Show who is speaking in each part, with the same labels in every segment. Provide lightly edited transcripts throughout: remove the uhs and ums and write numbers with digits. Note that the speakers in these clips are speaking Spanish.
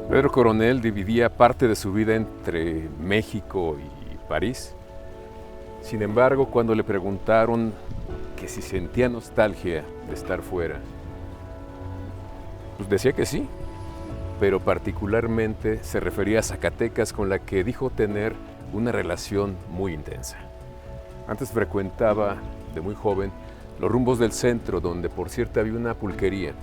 Speaker 1: Pedro Coronel dividía parte de su vida entre México y París. Sin embargo, cuando le preguntaron que si sentía nostalgia de estar fuera, pues decía que sí, pero particularmente se refería a Zacatecas, con la que dijo tener una relación muy intensa. Antes frecuentaba, de muy joven, los rumbos del centro, donde por cierto había una pulquería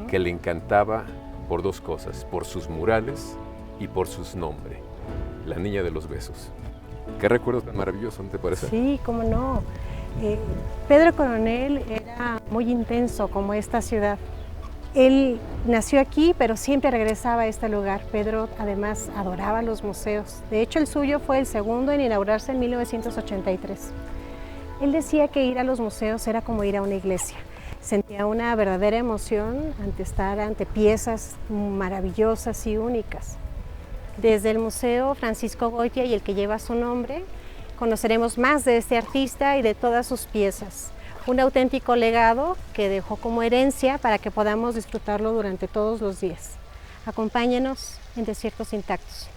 Speaker 1: que le encantaba por dos cosas: por sus murales y por sus nombres, La Niña de los Besos. ¿Qué recuerdo tan maravilloso, no te parece?
Speaker 2: Sí, cómo no. Pedro Coronel era muy intenso como esta ciudad. Él nació aquí, pero siempre regresaba a este lugar. Pedro además adoraba los museos. De hecho, el suyo fue el segundo en inaugurarse en 1983. Él decía que ir a los museos era como ir a una iglesia. Sentía una verdadera emoción ante estar ante piezas maravillosas y únicas. Desde el Museo Francisco Goitia y el que lleva su nombre, conoceremos más de este artista y de todas sus piezas. Un auténtico legado que dejó como herencia para que podamos disfrutarlo durante todos los días. Acompáñenos en Desiertos Intactos.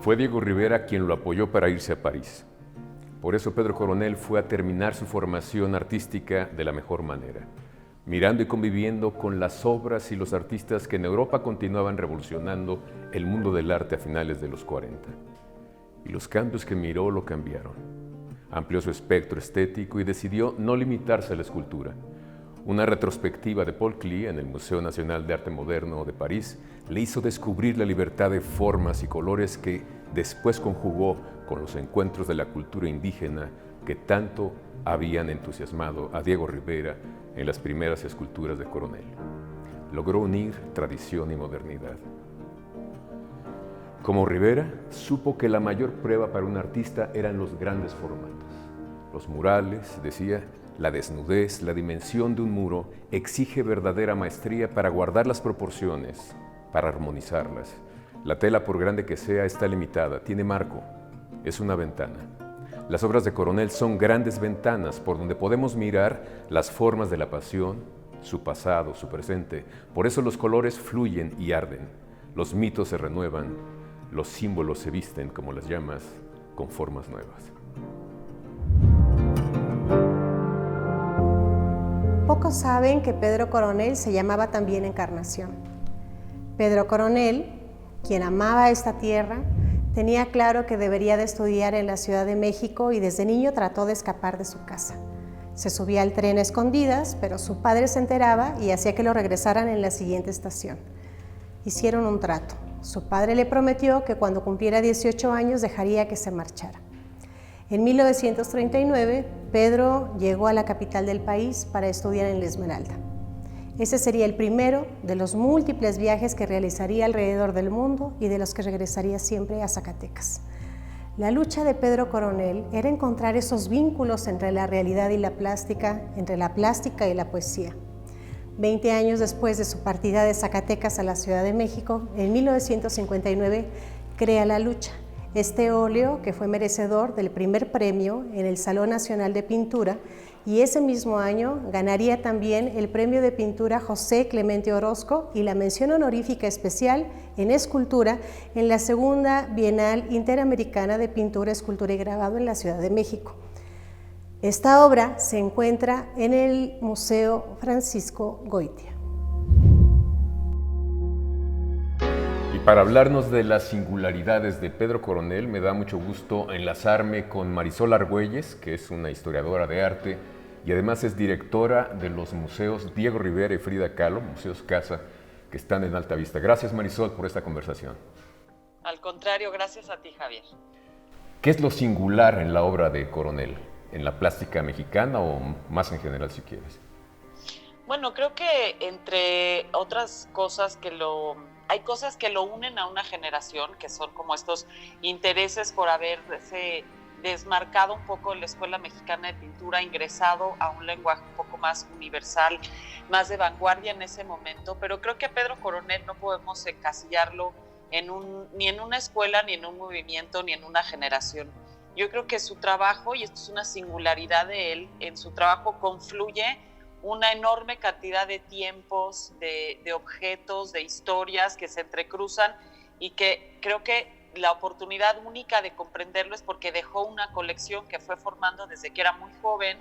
Speaker 1: Fue Diego Rivera quien lo apoyó para irse a París. Por eso Pedro Coronel fue a terminar su formación artística de la mejor manera, mirando y conviviendo con las obras y los artistas que en Europa continuaban revolucionando el mundo del arte a finales de los 40. Y los cambios que miró lo cambiaron. Amplió su espectro estético y decidió no limitarse a la escultura. Una retrospectiva de Paul Klee en el Museo Nacional de Arte Moderno de París le hizo descubrir la libertad de formas y colores que después conjugó con los encuentros de la cultura indígena que tanto habían entusiasmado a Diego Rivera en las primeras esculturas de Coronel. Logró unir tradición y modernidad. Como Rivera, supo que la mayor prueba para un artista eran los grandes formatos. Los murales, decía, la desnudez, la dimensión de un muro exige verdadera maestría para guardar las proporciones, para armonizarlas. La tela, por grande que sea, está limitada, tiene marco, es una ventana. Las obras de Coronel son grandes ventanas por donde podemos mirar las formas de la pasión, su pasado, su presente. Por eso los colores fluyen y arden, los mitos se renuevan, los símbolos se visten como las llamas con formas nuevas.
Speaker 2: Pocos saben que Pedro Coronel se llamaba también Encarnación. Pedro Coronel, quien amaba esta tierra, tenía claro que debería de estudiar en la Ciudad de México y desde niño trató de escapar de su casa. Se subía al tren a escondidas, pero su padre se enteraba y hacía que lo regresaran en la siguiente estación. Hicieron un trato. Su padre le prometió que cuando cumpliera 18 años dejaría que se marchara. En 1939, Pedro llegó a la capital del país para estudiar en la Esmeralda. Ese sería el primero de los múltiples viajes que realizaría alrededor del mundo y de los que regresaría siempre a Zacatecas. La lucha de Pedro Coronel era encontrar esos vínculos entre la realidad y la plástica, entre la plástica y la poesía. 20 años después de su partida de Zacatecas a la Ciudad de México, en 1959, crea La Lucha, este óleo que fue merecedor del primer premio en el Salón Nacional de Pintura, y ese mismo año ganaría también el premio de pintura José Clemente Orozco y la mención honorífica especial en escultura en la segunda Bienal Interamericana de Pintura, Escultura y Grabado en la Ciudad de México. Esta obra se encuentra en el Museo Francisco Goitia.
Speaker 1: para hablarnos de las singularidades de Pedro Coronel, me da mucho gusto enlazarme con Marisol Argüelles, que es una historiadora de arte y además es directora de los museos Diego Rivera y Frida Kahlo, Museos Casa, que están en Alta Vista. Gracias, Marisol, por esta conversación.
Speaker 3: Al contrario, gracias a ti, Javier.
Speaker 1: ¿Qué es lo singular en la obra de Coronel? ¿En la plástica mexicana o más en general, si quieres?
Speaker 3: Bueno, creo que entre otras cosas hay cosas que lo unen a una generación, que son como estos intereses por haberse desmarcado un poco de la Escuela Mexicana de Pintura, ingresado a un lenguaje un poco más universal, más de vanguardia en ese momento, pero creo que a Pedro Coronel no podemos encasillarlo ni en una escuela, ni en un movimiento, ni en una generación. Yo creo que su trabajo, y esto es una singularidad de él, en su trabajo confluye una enorme cantidad de tiempos, de objetos, de historias que se entrecruzan, y que creo que la oportunidad única de comprenderlo es porque dejó una colección que fue formando desde que era muy joven,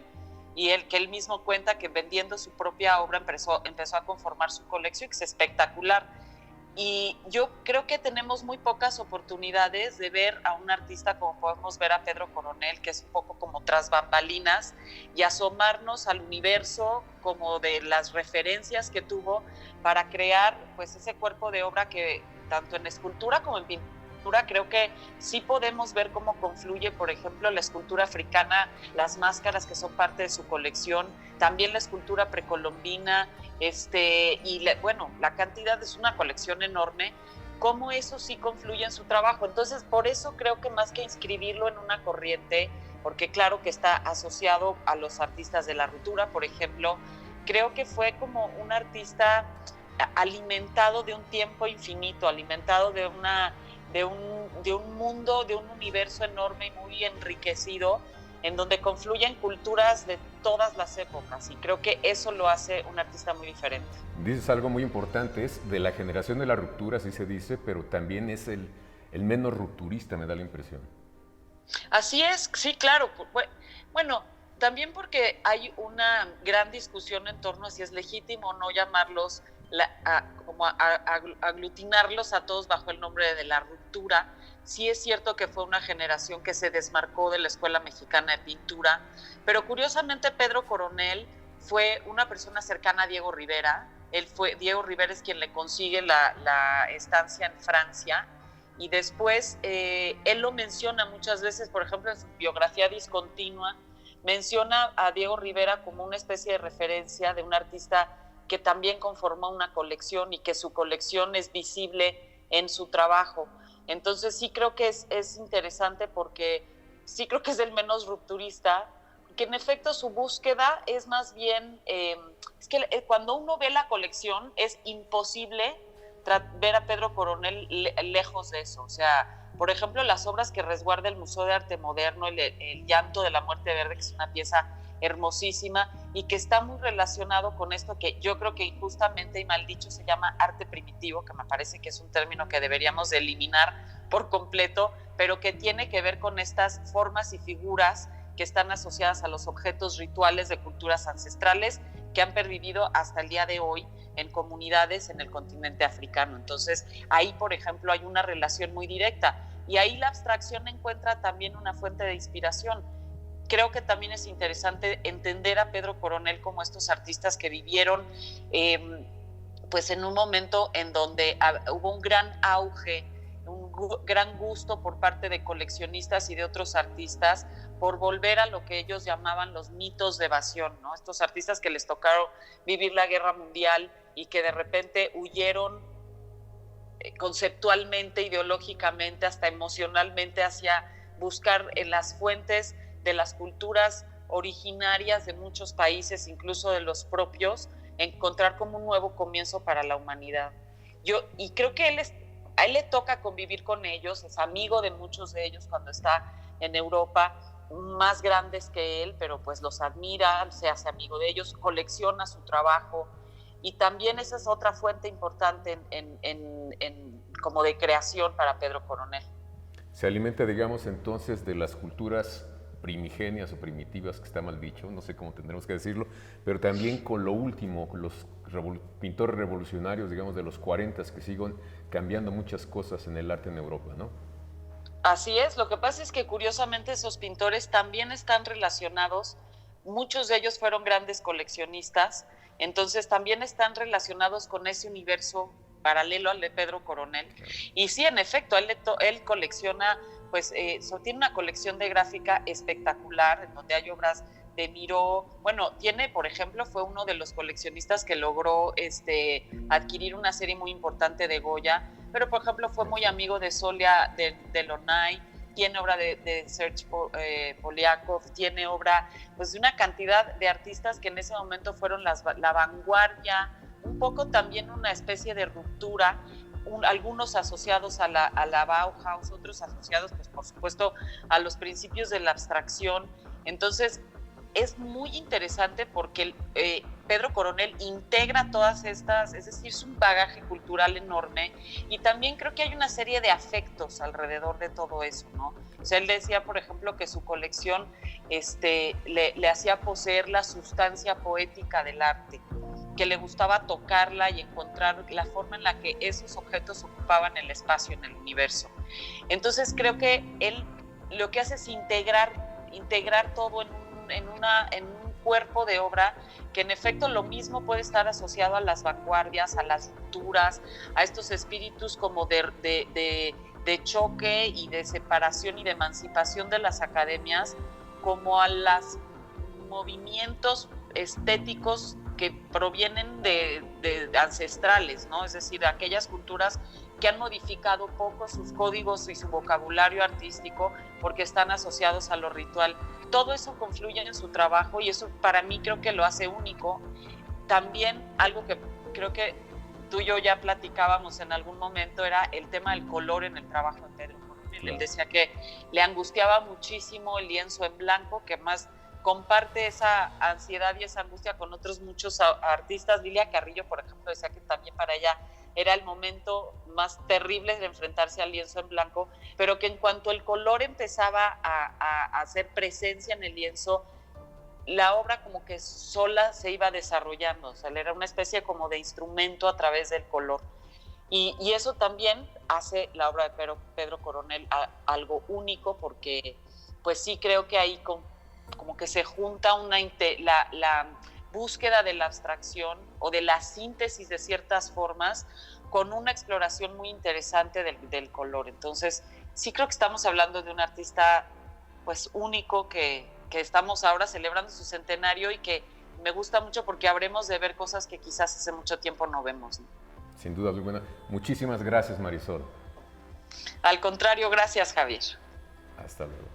Speaker 3: y que él mismo cuenta que vendiendo su propia obra empezó a conformar su colección, que es espectacular. Y yo creo que tenemos muy pocas oportunidades de ver a un artista como podemos ver a Pedro Coronel, que es un poco como tras bambalinas, y asomarnos al universo como de las referencias que tuvo para crear pues ese cuerpo de obra que tanto en escultura como en pintura creo que sí podemos ver cómo confluye, por ejemplo, la escultura africana, las máscaras que son parte de su colección, también la escultura precolombina, la cantidad es una colección enorme, cómo eso sí confluye en su trabajo. Entonces, por eso creo que más que inscribirlo en una corriente, porque claro que está asociado a los artistas de la ruptura, por ejemplo, creo que fue como un artista alimentado de un tiempo infinito, alimentado de un mundo, de un universo enorme y muy enriquecido, en donde confluyen culturas de todas las épocas, y creo que eso lo hace un artista muy diferente.
Speaker 1: Dices algo muy importante, es de la generación de la ruptura, así se dice, pero también es el menos rupturista, me da la impresión.
Speaker 3: Así es, sí, claro. Bueno, también porque hay una gran discusión en torno a si es legítimo o no llamarlos, aglutinarlos a todos bajo el nombre de la ruptura. Sí es cierto que fue una generación que se desmarcó de la Escuela Mexicana de Pintura, pero curiosamente Pedro Coronel fue una persona cercana a Diego Rivera. Diego Rivera es quien le consigue la estancia en Francia, y después él lo menciona muchas veces, por ejemplo en su biografía discontinua, menciona a Diego Rivera como una especie de referencia de un artista que también conformó una colección y que su colección es visible en su trabajo. Entonces sí creo que es interesante, porque sí creo que es el menos rupturista, que en efecto su búsqueda es más bien, es que cuando uno ve la colección es imposible ver a Pedro Coronel lejos de eso. O sea, por ejemplo, las obras que resguarda el Museo de Arte Moderno, el Llanto de la Muerte Verde, que es una pieza hermosísima y que está muy relacionado con esto que yo creo que injustamente y mal dicho se llama arte primitivo, que me parece que es un término que deberíamos de eliminar por completo, pero que tiene que ver con estas formas y figuras que están asociadas a los objetos rituales de culturas ancestrales que han pervivido hasta el día de hoy en comunidades en el continente africano. Entonces ahí, por ejemplo, hay una relación muy directa, y ahí la abstracción encuentra también una fuente de inspiración. Creo que también es interesante entender a Pedro Coronel como estos artistas que vivieron pues en un momento en donde hubo un gran auge, un gran gusto por parte de coleccionistas y de otros artistas por volver a lo que ellos llamaban los mitos de evasión, ¿no? Estos artistas que les tocaron vivir la guerra mundial y que de repente huyeron conceptualmente, ideológicamente, hasta emocionalmente, hacia buscar en las fuentes de las culturas originarias de muchos países, incluso de los propios, encontrar como un nuevo comienzo para la humanidad. Y creo que a él le toca convivir con ellos, es amigo de muchos de ellos cuando está en Europa, más grandes que él, pero pues los admira, se hace amigo de ellos, colecciona su trabajo, y también esa es otra fuente importante como de creación para Pedro Coronel.
Speaker 1: Se alimenta, digamos, entonces de las culturas primigenias o primitivas, que está mal dicho, no sé cómo tendremos que decirlo, pero también con lo último, con los pintores revolucionarios, digamos, de los 40 que siguen cambiando muchas cosas en el arte en Europa, ¿no?
Speaker 3: Así es, lo que pasa es que curiosamente esos pintores también están relacionados, muchos de ellos fueron grandes coleccionistas, entonces también están relacionados con ese universo paralelo al de Pedro Coronel. Y sí, en efecto, él colecciona, pues tiene una colección de gráfica espectacular, en donde hay obras de Miró. Bueno, por ejemplo, fue uno de los coleccionistas que logró adquirir una serie muy importante de Goya, pero por ejemplo fue muy amigo de Solia Delaunay, tiene obra de Serge Poliakov, tiene obra pues de una cantidad de artistas que en ese momento fueron la vanguardia, un poco también una especie de ruptura, algunos asociados a la Bauhaus, otros asociados pues por supuesto a los principios de la abstracción. Entonces es muy interesante porque Pedro Coronel integra todas estas, es decir, es un bagaje cultural enorme, y también creo que hay una serie de afectos alrededor de todo eso, ¿no? O sea, él decía, por ejemplo, que su colección le hacía poseer la sustancia poética del arte, que le gustaba tocarla y encontrar la forma en la que esos objetos ocupaban el espacio en el universo. Entonces creo que él lo que hace es integrar todo en un cuerpo de obra que en efecto lo mismo puede estar asociado a las vanguardias, a las rupturas, a estos espíritus como de choque y de separación y de emancipación de las academias, como a los movimientos estéticos que provienen de ancestrales, ¿no? Es decir, de aquellas culturas que han modificado poco sus códigos y su vocabulario artístico porque están asociados a lo ritual. Todo eso confluye en su trabajo y eso para mí creo que lo hace único. También algo que creo que tú y yo ya platicábamos en algún momento era el tema del color en el trabajo de Pedro Coronel. Él decía que le angustiaba muchísimo el lienzo en blanco, que más comparte esa ansiedad y esa angustia con otros muchos artistas. Lilia Carrillo, por ejemplo, decía que también para ella era el momento más terrible de enfrentarse al lienzo en blanco, pero que en cuanto el color empezaba a hacer presencia en el lienzo, la obra como que sola se iba desarrollando, o sea, era una especie como de instrumento a través del color. Y eso también hace la obra de Pedro Coronel algo único, porque pues sí creo que ahí como que se junta la búsqueda de la abstracción o de la síntesis de ciertas formas con una exploración muy interesante del color. Entonces sí creo que estamos hablando de un artista pues único que estamos ahora celebrando su centenario y que me gusta mucho porque habremos de ver cosas que quizás hace mucho tiempo no vemos, ¿no?
Speaker 1: Sin duda alguna. Muchísimas gracias, Marisol.
Speaker 3: Al contrario, gracias, Javier.
Speaker 1: Hasta luego.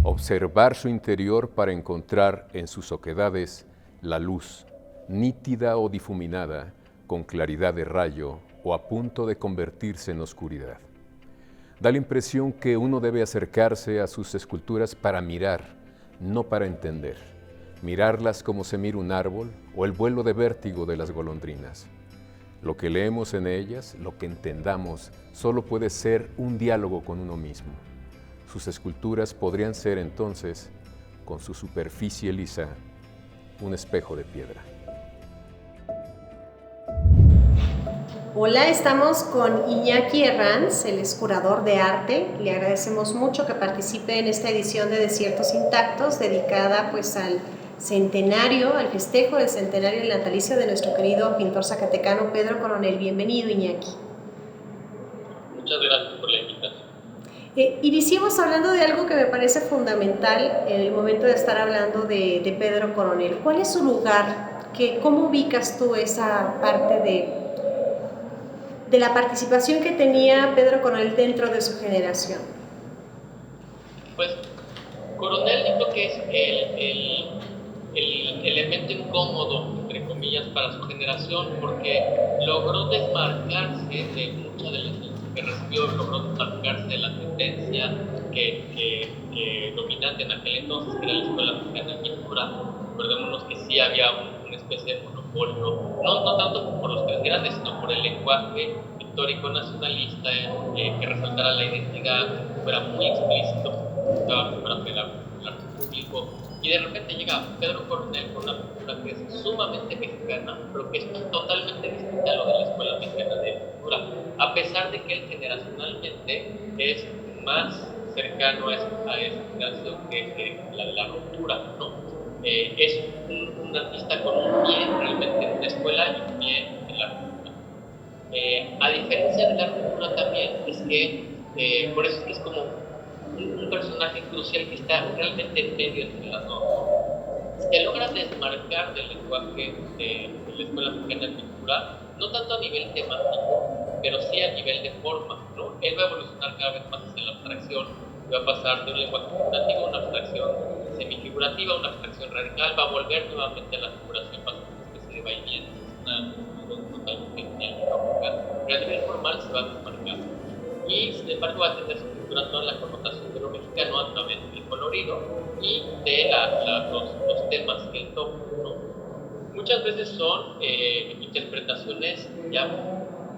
Speaker 1: Observar su interior para encontrar en sus oquedades la luz, nítida o difuminada, con claridad de rayo o a punto de convertirse en oscuridad. Da la impresión que uno debe acercarse a sus esculturas para mirar, no para entender. Mirarlas como se mira un árbol o el vuelo de vértigo de las golondrinas. Lo que leemos en ellas, lo que entendamos, solo puede ser un diálogo con uno mismo. Sus esculturas podrían ser entonces, con su superficie lisa, un espejo de piedra.
Speaker 2: Hola, estamos con Iñaki Herranz, él es curador de arte. Le agradecemos mucho que participe en esta edición de Desiertos Intactos, dedicada pues al centenario, al festejo del centenario del natalicio de nuestro querido pintor zacatecano Pedro Coronel. Bienvenido, Iñaki.
Speaker 4: Muchas gracias por la invitación.
Speaker 2: Iniciemos hablando de algo que me parece fundamental en el momento de estar hablando de Pedro Coronel. ¿Cuál es su lugar? ¿Cómo ubicas tú esa parte de la participación que tenía Pedro Coronel dentro de su generación?
Speaker 4: Pues Coronel yo creo que es el elemento incómodo, entre comillas, para su generación, porque logró desmarcarse de muchas de las que recibió, logró desmarcarse de la tendencia que dominante en aquel entonces, que era la Escuela Mexicana de Pintura. Recordémonos que sí había una especie de monopolio, no tanto por los tres grandes, sino por el lenguaje pictórico nacionalista que resaltara la identidad, que fuera muy explícito, para pegar al público. Y de repente llega Pedro Coronel con una pintura que es sumamente mexicana, pero que es totalmente distinta a lo de la Escuela Mexicana de Pintura, a pesar de que él generacionalmente es más cercano a esa generación que la de la ruptura, ¿no? Es un artista con un pie realmente en la escuela y un pie en la ruptura. A diferencia de la ruptura también, es que por eso es que es como un personaje crucial que está realmente en medio entre las dos. Se logra desmarcar del lenguaje de la Escuela Mexicana de Pintura, no tanto a nivel temático, pero sí a nivel de forma, ¿no? Él va a evolucionar cada vez más hacia la abstracción, va a pasar de un lenguaje figurativo a una abstracción semifigurativa, una abstracción radical, va a volver nuevamente a la figuración, va a ser una especie de vaivén, es una totalmente genial, pero a nivel formal se va a desmarcar. Y sin embargo va a tener su pintura toda la connotación de lo mexicano a través del colorido y de los temas que él toca, ¿no? Muchas veces son interpretaciones ya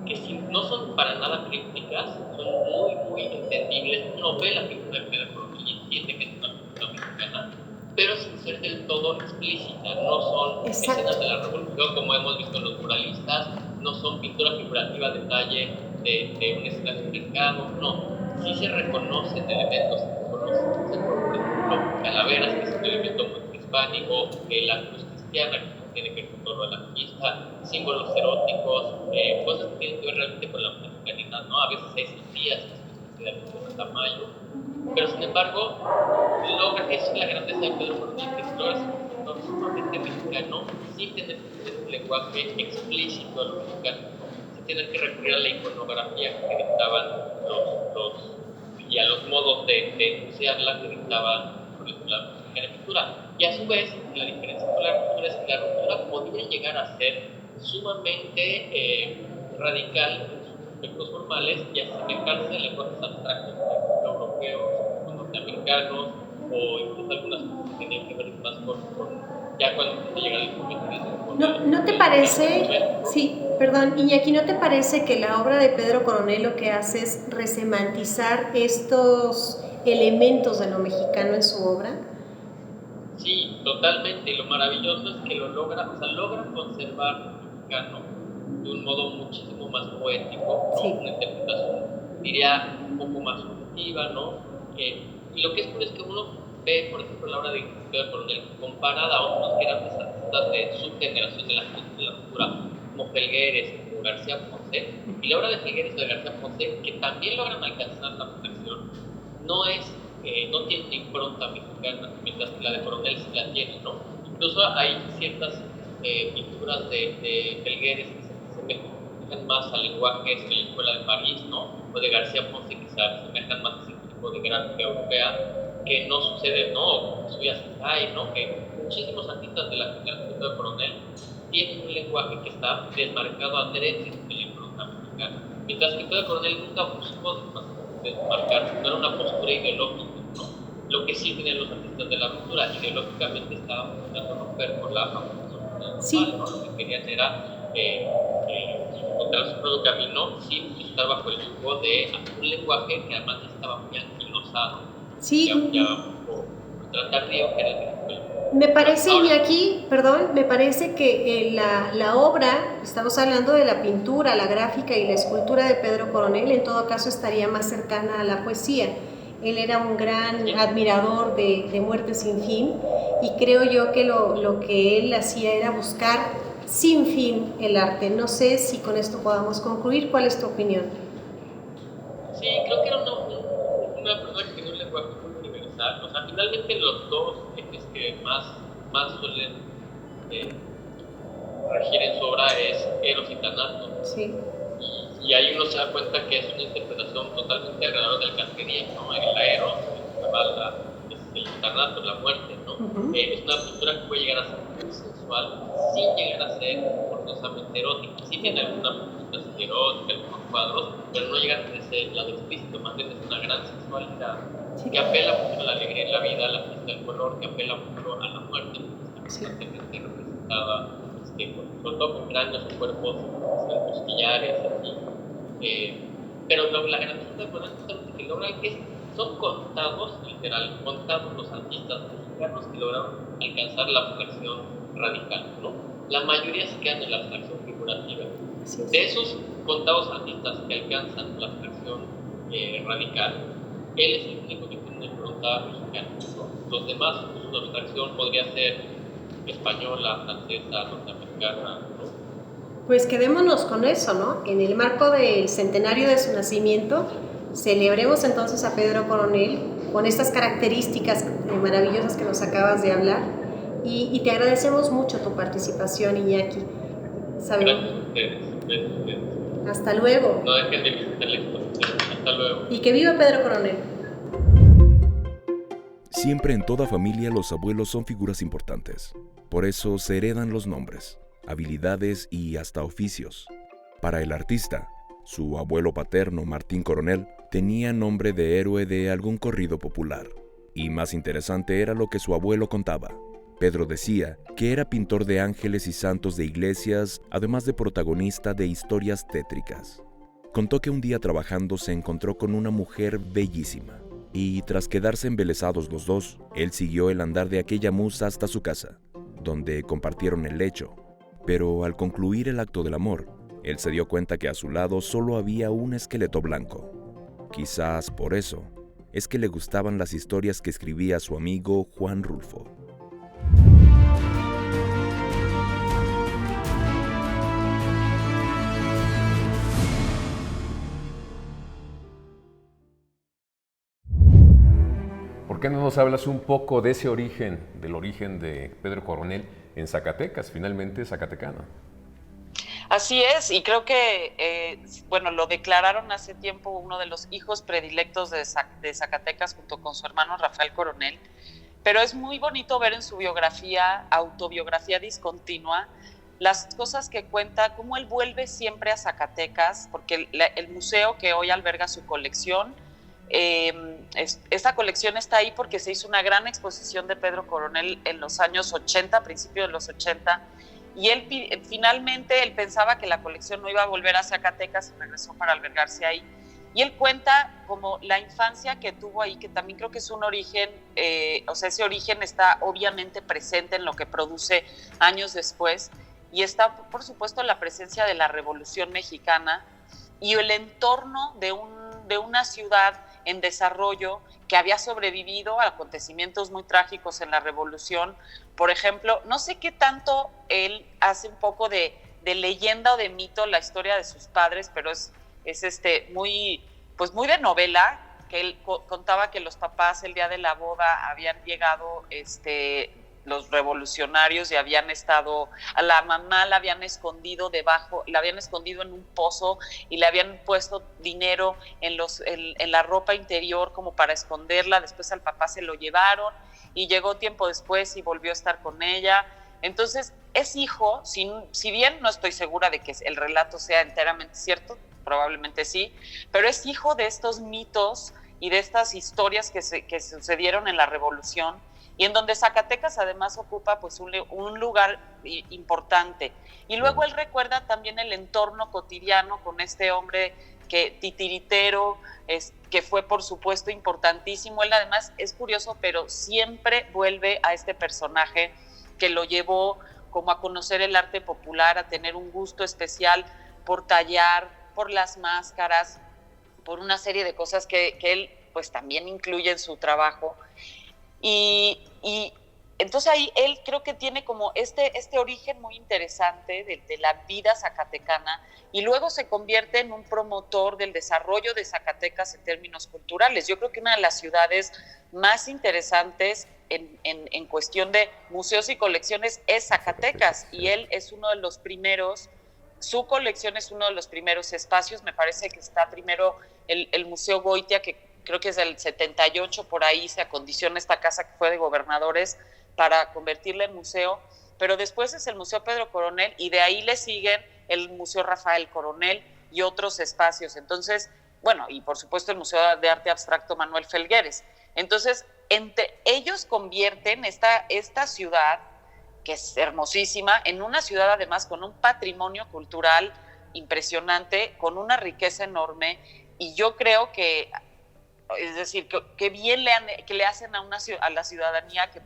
Speaker 4: que no son para nada crípticas, son muy, muy entendibles. Uno ve la pintura de Pedro Coronel y entiende que es una pintura mexicana, pero sin ser del todo explícita. No son escenas de la revolución como hemos visto en los muralistas, no son pintura figurativa de detalle de un escenario mercado, no. Sí se reconocen elementos, por ejemplo, calaveras, que es un elemento muy prehispánico, la cruz cristiana, que tiene que ver con todo la conquista, símbolos eróticos, cosas que tienen que ver realmente con la mexicanidad, ¿no? A veces hay sentías, que es una especie de tamaño, pero sin embargo, es la grandeza de Pedro Coronel, que logra ser un pintor sumamente mexicano, sin tener que tener un lenguaje explícito a lo mexicano, sin tener que recurrir a la iconografía que dictaban y a los modos de enunciarla que dictaban la pintura. Y a su vez, la diferencia con la ruptura es que la ruptura podría llegar a ser sumamente radical en sus aspectos formales y asemejarse a lenguajes abstractos, por ejemplo, europeos o norteamericanos, o incluso algunas cosas que tenían que ver más con ya cuando llega el momento.
Speaker 2: ¿No te parece? Sí, perdón, Iñaki, ¿no te parece que la obra de Pedro Coronel lo que hace es resemantizar estos elementos de lo mexicano en su obra?
Speaker 4: Sí, totalmente. Y lo maravilloso es que logra conservar lo mexicano de un modo muchísimo más poético, ¿no? Sí. Una interpretación, diría, un poco más subjetiva, ¿no? Y lo que es curioso es que uno ve, por ejemplo, la obra de Pedro Coronel comparada a otros grandes artistas de su generación de la cultura, como Felgueres, como García Ponce, y la obra de Felgueres o de García Ponce, que también logran alcanzar la perfección, no tiene una impronta mexicana, mientras que la de Coronel sí la tiene, ¿no? Incluso hay ciertas pinturas de Felgueres que se asemejan más al lenguaje de la Escuela de París, ¿no? O de García Ponce que se asemejan más a ese tipo de gráfica europea, que no sucede, ¿no? Suyas hay, ¿no? Que muchísimos artistas de la generación de Coronel tienen un lenguaje que está desmarcado adrede de la impronta mexicana, mientras que Pedro Coronel nunca buscó desmarcarse, no era una postura ideológica, ¿no? Lo que sí tienen los artistas de la ruptura, ideológicamente estaban buscando romper con la famosa
Speaker 2: sí.
Speaker 4: ¿no? Lo que querían era encontrar su propio camino sin estar bajo el yugo de un lenguaje que además estaba muy anquilosado.
Speaker 2: Sí.
Speaker 4: Ya tratar de
Speaker 2: me parece, Iñaki, me parece que la obra, estamos hablando de la pintura, la gráfica y la escultura de Pedro Coronel, en todo caso estaría más cercana a la poesía. Él era un gran admirador de Muerte sin fin y creo yo que lo que él hacía era buscar sin fin el arte. No sé si con esto podamos concluir. ¿Cuál es tu opinión?
Speaker 4: Sí, creo que era una persona que tenía un lenguaje muy universal. O sea, finalmente los dos ejes que más suelen regir en su obra es Eros y Thanatos.
Speaker 2: Sí.
Speaker 4: Y ahí uno se da cuenta que es una interpretación totalmente alrededor del casquería, ¿no? El Eros, el Thanatos, la muerte, ¿no? Uh-huh. Es una pintura que puede llegar a ser muy sensual sin llegar a ser forzosamente erótica. Sí tiene alguna pintura erótica, algunos cuadros, pero no llega a tener ese lado explícito, más bien es una gran sensualidad que apela mucho a la alegría en la vida, a la fiesta del color, que apela mucho a la muerte, que está constantemente representada, sobre todo con cráneos o cuerpos costillares, así. Pero la gran cosa de poner que logran que son contados, literal, contados los artistas mexicanos que lograron alcanzar la abstracción radical, ¿no? La mayoría se quedan en la abstracción figurativa. De esos contados artistas que alcanzan la abstracción radical, él es el único que tiene una impronta mexicana, ¿no? Los demás, su abstracción podría ser española, francesa, norteamericana, ¿no?
Speaker 2: Pues quedémonos con eso, ¿no? En el marco del centenario de su nacimiento, celebremos entonces a Pedro Coronel con estas características maravillosas que nos acabas de hablar y te agradecemos mucho tu participación, Iñaki.
Speaker 4: Gracias a ustedes.
Speaker 2: Hasta luego.
Speaker 4: No dejen de visitar la exposición. Hasta luego.
Speaker 2: Y que viva Pedro Coronel.
Speaker 5: Siempre en toda familia los abuelos son figuras importantes. Por eso se heredan los nombres, habilidades y hasta oficios. Para el artista, su abuelo paterno, Martín Coronel, tenía nombre de héroe de algún corrido popular. Y más interesante era lo que su abuelo contaba. Pedro decía que era pintor de ángeles y santos de iglesias, además de protagonista de historias tétricas. Contó que un día trabajando se encontró con una mujer bellísima. Y tras quedarse embelesados los dos, él siguió el andar de aquella musa hasta su casa, donde compartieron el lecho. Pero al concluir el acto del amor, él se dio cuenta que a su lado solo había un esqueleto blanco. Quizás por eso es que le gustaban las historias que escribía su amigo Juan Rulfo.
Speaker 1: ¿Por qué no nos hablas un poco de ese origen, del origen de Pedro Coronel en Zacatecas, finalmente zacatecano?
Speaker 3: Así es, y creo que, lo declararon hace tiempo uno de los hijos predilectos de Zacatecas junto con su hermano Rafael Coronel, pero es muy bonito ver en su biografía, autobiografía discontinua, las cosas que cuenta, cómo él vuelve siempre a Zacatecas, porque el museo que hoy alberga su colección, esta colección está ahí porque se hizo una gran exposición de Pedro Coronel en los años 80, principios de los 80, y él finalmente él pensaba que la colección no iba a volver a Zacatecas y regresó para albergarse ahí. Y él cuenta como la infancia que tuvo ahí, que también creo que es un origen, ese origen está obviamente presente en lo que produce años después, y está, por supuesto, la presencia de la Revolución Mexicana y el entorno de una ciudad en desarrollo que había sobrevivido a acontecimientos muy trágicos en la Revolución. Por ejemplo, no sé qué tanto él hace un poco de leyenda o de mito la historia de sus padres, pero es muy de novela, que él contaba que los papás el día de la boda habían llegado los revolucionarios y habían estado, a la mamá la habían escondido en un pozo y le habían puesto dinero en la ropa interior como para esconderla. Después al papá se lo llevaron y llegó tiempo después y volvió a estar con ella. Entonces es hijo, si bien no estoy segura de que el relato sea enteramente cierto, probablemente sí, pero es hijo de estos mitos y de estas historias que sucedieron en la Revolución, y en donde Zacatecas además ocupa pues un lugar importante. Y luego él recuerda también el entorno cotidiano con este hombre titiritero, que fue por supuesto importantísimo. Él además es curioso, pero siempre vuelve a este personaje que lo llevó como a conocer el arte popular, a tener un gusto especial por tallar, por las máscaras, por una serie de cosas que él pues también incluye en su trabajo. Y entonces ahí él creo que tiene como este origen muy interesante de la vida zacatecana, y luego se convierte en un promotor del desarrollo de Zacatecas en términos culturales. Yo creo que una de las ciudades más interesantes en cuestión de museos y colecciones es Zacatecas, y él es uno de los primeros, su colección es uno de los primeros espacios. Me parece que está primero el Museo Goitia, que creo que es del 78, por ahí se acondiciona esta casa que fue de gobernadores para convertirla en museo, pero después es el Museo Pedro Coronel, y de ahí le siguen el Museo Rafael Coronel y otros espacios. Entonces, y por supuesto el Museo de Arte Abstracto Manuel Felgueres. Entonces, ellos convierten esta ciudad, que es hermosísima, en una ciudad además con un patrimonio cultural impresionante, con una riqueza enorme, y yo creo que, es decir, que bien que le hacen a la ciudadanía que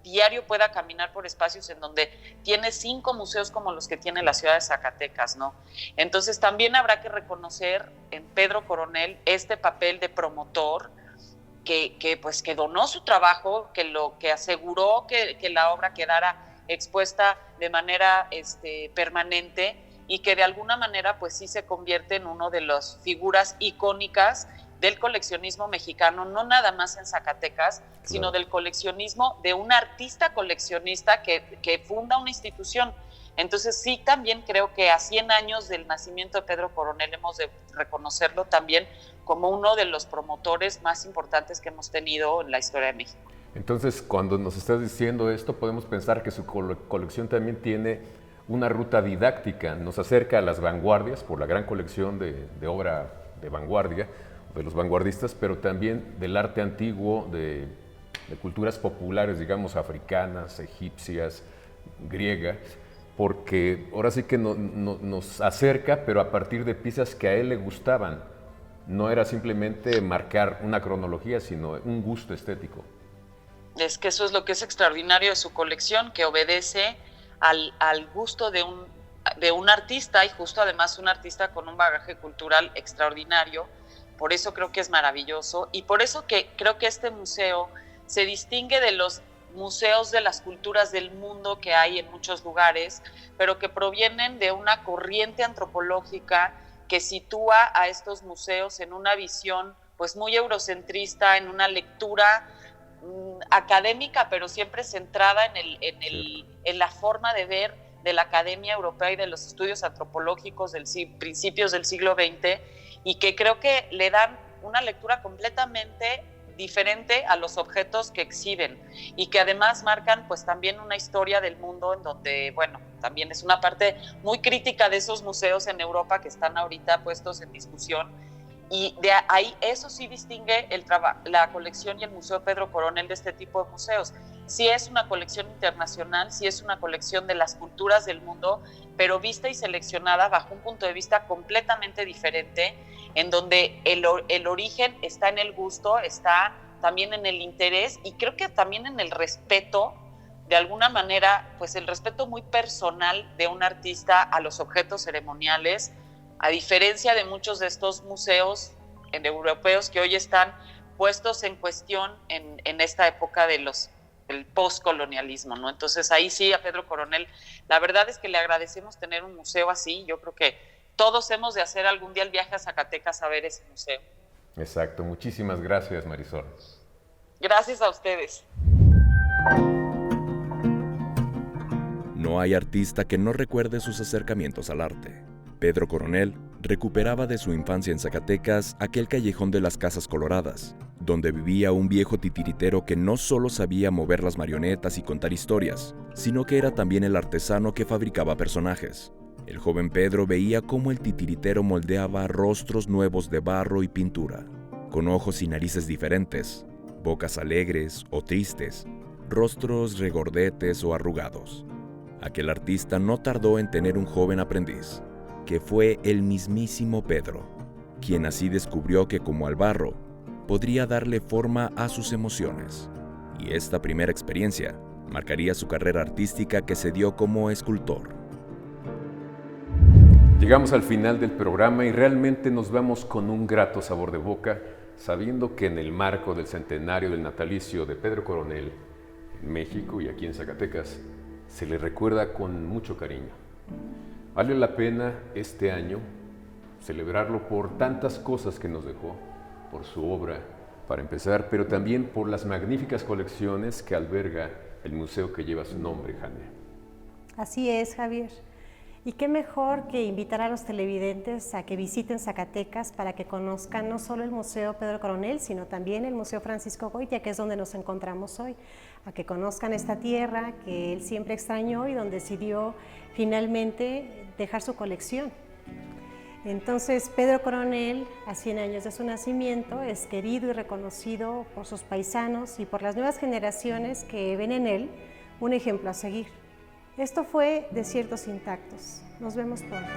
Speaker 3: diario pueda caminar por espacios en donde tiene 5 museos como los que tiene la ciudad de Zacatecas, ¿no? Entonces también habrá que reconocer en Pedro Coronel este papel de promotor que donó su trabajo, que aseguró que la obra quedara expuesta de manera permanente, y que de alguna manera pues sí se convierte en una de las figuras icónicas del coleccionismo mexicano, no nada más en Zacatecas, claro, sino del coleccionismo, de un artista coleccionista que funda una institución. Entonces sí, también creo que a 100 años del nacimiento de Pedro Coronel hemos de reconocerlo también como uno de los promotores más importantes que hemos tenido en la historia de México.
Speaker 1: Entonces, cuando nos estás diciendo esto, podemos pensar que su colección también tiene una ruta didáctica, nos acerca a las vanguardias por la gran colección de obra de vanguardia, de los vanguardistas, pero también del arte antiguo, de culturas populares, digamos, africanas, egipcias, griegas, porque ahora sí que nos acerca, pero a partir de piezas que a él le gustaban. No era simplemente marcar una cronología, sino un gusto estético.
Speaker 3: Es que eso es lo que es extraordinario de su colección, que obedece al gusto de un artista, y justo además un artista con un bagaje cultural extraordinario. Por eso creo que es maravilloso, y por eso que creo que este museo se distingue de los museos de las culturas del mundo que hay en muchos lugares, pero que provienen de una corriente antropológica que sitúa a estos museos en una visión pues muy eurocentrista, en una lectura académica, pero siempre centrada en la forma de ver de la Academia Europea y de los estudios antropológicos principios del siglo XX, y que creo que le dan una lectura completamente diferente a los objetos que exhiben, y que además marcan pues también una historia del mundo en donde, bueno, también es una parte muy crítica de esos museos en Europa que están ahorita puestos en discusión, y de ahí eso sí distingue la colección y el Museo Pedro Coronel de este tipo de museos. Sí es una colección internacional, sí es una colección de las culturas del mundo, pero vista y seleccionada bajo un punto de vista completamente diferente, en donde el origen está en el gusto, está también en el interés, y creo que también en el respeto, de alguna manera, pues el respeto muy personal de un artista a los objetos ceremoniales, a diferencia de muchos de estos museos europeos que hoy están puestos en cuestión en esta época del postcolonialismo, ¿no? Entonces ahí sí, a Pedro Coronel, la verdad es que le agradecemos tener un museo así. Yo creo que todos hemos de hacer algún día el viaje a Zacatecas a ver ese museo.
Speaker 1: Exacto. Muchísimas gracias, Marisol.
Speaker 3: Gracias a ustedes.
Speaker 5: No hay artista que no recuerde sus acercamientos al arte. Pedro Coronel recuperaba de su infancia en Zacatecas aquel callejón de las Casas Coloradas, donde vivía un viejo titiritero que no solo sabía mover las marionetas y contar historias, sino que era también el artesano que fabricaba personajes. El joven Pedro veía cómo el titiritero moldeaba rostros nuevos de barro y pintura, con ojos y narices diferentes, bocas alegres o tristes, rostros regordetes o arrugados. Aquel artista no tardó en tener un joven aprendiz, que fue el mismísimo Pedro, quien así descubrió que como al barro, podría darle forma a sus emociones. Y esta primera experiencia marcaría su carrera artística que se dio como escultor.
Speaker 1: Llegamos al final del programa y realmente nos vamos con un grato sabor de boca, sabiendo que en el marco del centenario del natalicio de Pedro Coronel, en México y aquí en Zacatecas, se le recuerda con mucho cariño. Vale la pena este año celebrarlo por tantas cosas que nos dejó, por su obra, para empezar, pero también por las magníficas colecciones que alberga el museo que lleva su nombre, Jania.
Speaker 2: Así es, Javier. Y qué mejor que invitar a los televidentes a que visiten Zacatecas para que conozcan no solo el Museo Pedro Coronel, sino también el Museo Francisco Goitia, que es donde nos encontramos hoy, a que conozcan esta tierra que él siempre extrañó y donde decidió finalmente dejar su colección. Entonces, Pedro Coronel, a 100 años de su nacimiento, es querido y reconocido por sus paisanos y por las nuevas generaciones que ven en él un ejemplo a seguir. Esto fue Desiertos Intactos. Nos vemos pronto.